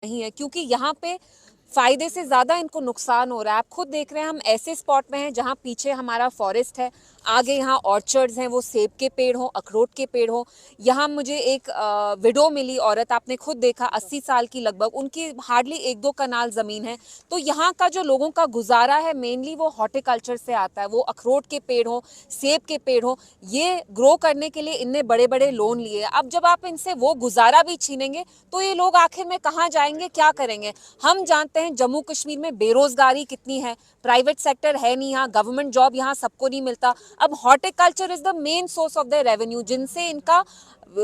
नहीं है, क्योंकि यहाँ पे फायदे से ज्यादा इनको नुकसान हो रहा है। आप खुद देख रहे हैं, हम ऐसे स्पॉट में हैं जहाँ पीछे हमारा फॉरेस्ट है, आगे यहाँ ऑर्चर्ड्स हैं, वो सेब के पेड़ हो, अखरोट के पेड़ हो। यहाँ मुझे एक विडो मिली औरत, आपने खुद देखा, 80 साल की लगभग, उनकी हार्डली 1-2 कनाल जमीन है। तो यहाँ का जो लोगों का गुजारा है मेनली वो हॉर्टिकल्चर से आता है। वो अखरोट के पेड़ हो, सेब के पेड़ हो, ये ग्रो करने के लिए इनने बड़े बड़े लोन लिए। अब जब आप इनसे वो गुजारा भी छीनेंगे तो ये लोग आखिर में कहाँ जाएंगे, क्या करेंगे? हम जानते हैं जम्मू कश्मीर में बेरोजगारी कितनी है, प्राइवेट सेक्टर है नहीं, यहाँ गवर्नमेंट जॉब यहाँ सबको नहीं मिलता। अब horticulture is the main source of the revenue, जिनसे इनका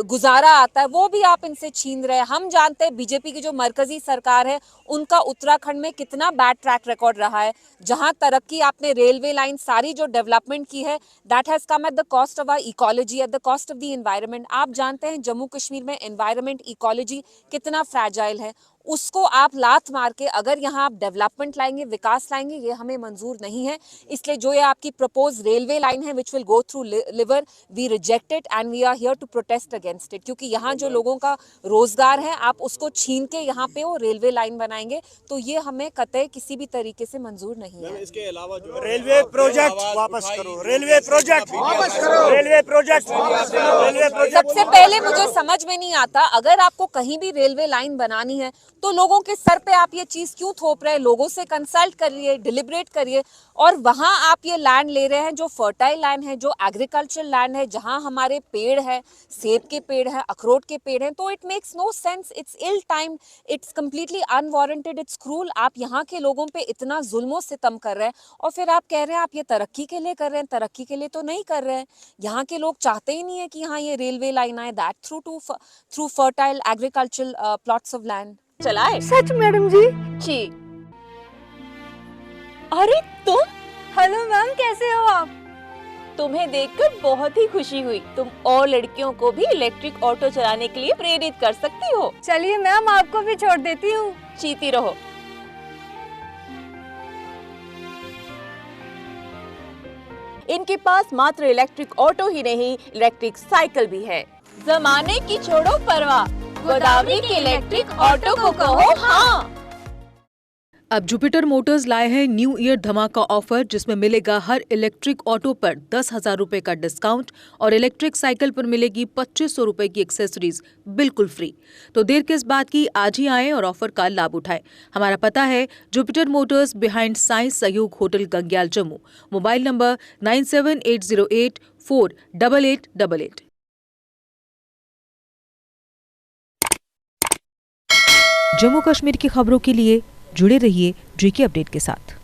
गुजारा आता है, वो भी आप इनसे छीन रहे हैं। हम जानते हैं बीजेपी की जो मरकजी सरकार है उनका उत्तराखंड में कितना बैड ट्रैक रिकॉर्ड रहा है। जहां तरक्की आपने रेलवे लाइन सारी जो डेवलपमेंट की है, that has come at the cost of our ecology, at the cost of the environment. आप जानते हैं जम्मू कश्मीर में एनवायरनमेंट इकोलॉजी कितना फ्रैजाइल है, उसको आप लात मार के अगर यहाँ आप डेवलपमेंट लाएंगे, विकास लाएंगे, ये हमें मंजूर नहीं है। इसलिए जो ये आपकी प्रपोज रेलवे लाइन है which will go through liver, we reject it and we are here to protest against it. क्योंकि यहाँ जो लोगों का रोजगार है आप उसको छीन के यहाँ पे वो रेलवे लाइन बनाएंगे, तो ये हमें कतई किसी भी तरीके से मंजूर नहीं है। इसके अलावा जो रेलवे प्रोजेक्ट वापस करो, रेलवे प्रोजेक्ट वापस करो, रेलवे प्रोजेक्ट। सबसे पहले मुझे समझ में नहीं आता, अगर आपको कहीं भी रेलवे लाइन बनानी है तो लोगों के सर पे आप ये चीज क्यों थोप रहे हैं? लोगों से कंसल्ट करिए, डिलिब्रेट करिए, और वहां आप ये लैंड ले रहे हैं जो फर्टाइल लैंड है, जो एग्रीकल्चरल लैंड है, जहां हमारे पेड़ है, सेब के पेड़ है, अखरोट के पेड़ हैं। तो it makes no sense, it's ill time, it's completely unwarranted, it's cruel. आप यहाँ के लोगों पे इतना जुल्म सितम कर रहे हैं और फिर आप कह रहे हैं आप ये तरक्की के लिए कर रहे हैं। तरक्की के लिए तो नहीं कर रहे हैं। यहाँ के लोग चाहते ही नहीं है कि यहाँ ये रेलवे लाइन आए, that through fertile agricultural plots of land चलाए। सच मैडम जी? जी। अरे तुम? हेलो मैम, कैसे हो आप? तुम्हें देखकर बहुत ही खुशी हुई। तुम और लड़कियों को भी इलेक्ट्रिक ऑटो चलाने के लिए प्रेरित कर सकती हो। चलिए मैम, आपको भी छोड़ देती हूँ। जीती रहो। इनके पास मात्र इलेक्ट्रिक ऑटो ही नहीं, इलेक्ट्रिक साइकिल भी है। जमाने की छोड़ो परवाह, गोदावरी के इलेक्ट्रिक ऑटो को कहो हाँ। अब जुपिटर मोटर्स लाए हैं न्यू ईयर धमाका ऑफर, जिसमें मिलेगा हर इलेक्ट्रिक ऑटो पर 10,000 रुपए का डिस्काउंट और इलेक्ट्रिक साइकिल पर मिलेगी 2,500 रुपए की एक्सेसरीज बिल्कुल फ्री। तो देर किस बात की, आज ही आएं और ऑफर का लाभ उठाएं। हमारा पता है जुपिटर मोटर्स, बिहाइंड साइंस सहयोग hotel, Gangyal, Jammu. Mobile number 9780848888। Jammu Kashmir की खबरों के लिए जुड़े रहिए GK अपडेट के साथ।